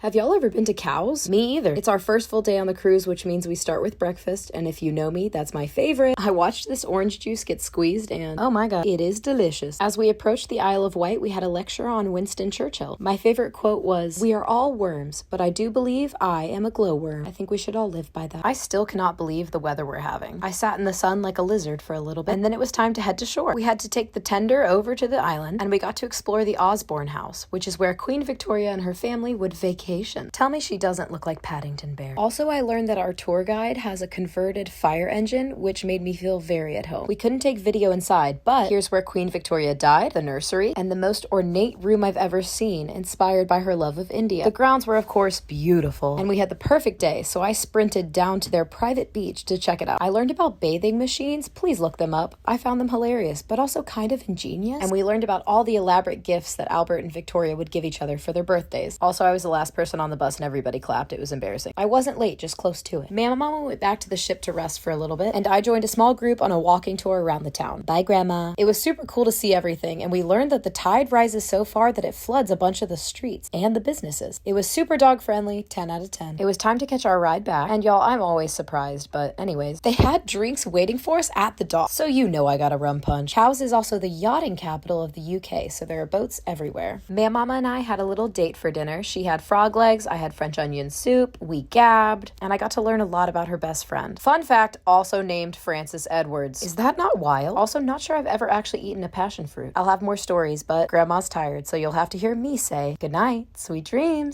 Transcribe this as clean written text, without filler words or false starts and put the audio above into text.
Have y'all ever been to Cowes? Me either. It's our first full day on the cruise, which means we start with breakfast, and if you know me, that's my favorite. I watched this orange juice get squeezed, and oh my god, it is delicious. As we approached the Isle of Wight, we had a lecture on Winston Churchill. My favorite quote was, "We are all worms, but I do believe I am a glowworm." I think we should all live by that. I still cannot believe the weather we're having. I sat in the sun like a lizard for a little bit, and then it was time to head to shore. We had to take the tender over to the island, and we got to explore the Osborne House, which is where Queen Victoria and her family would vacation. Tell me she doesn't look like Paddington Bear. Also, I learned that our tour guide has a converted fire engine, which made me feel very at home. We couldn't take video inside, but here's where Queen Victoria died, the nursery, and the most ornate room I've ever seen, inspired by her love of India. The grounds were, of course, beautiful, and we had the perfect day, so I sprinted down to their private beach to check it out. I learned about bathing machines. Please look them up. I found them hilarious, but also kind of ingenious. And we learned about all the elaborate gifts that Albert and Victoria would give each other for their birthdays. Also, I was the last person on the bus and everybody clapped. It was embarrassing. I wasn't late, just close to it. Mama went back to the ship to rest for a little bit, and I joined a small group on a walking tour around the town. Bye, Grandma. It was super cool to see everything, and we learned that the tide rises so far that it floods a bunch of the streets and the businesses. It was super dog friendly, 10 out of 10. It was time to catch our ride back, and y'all, I'm always surprised, but anyways, they had drinks waiting for us at the dock, so you know I got a rum punch. Cowes is also the yachting capital of the UK, so there are boats everywhere. Mama and I had a little date for dinner. She had frog legs, I had French onion soup, we gabbed, and I got to learn a lot about her best friend. Fun fact, also named Francis Edwards. Is that not wild? Also, not sure I've ever actually eaten a passion fruit. I'll have more stories, but Grandma's tired, so you'll have to hear me say, good night, sweet dreams.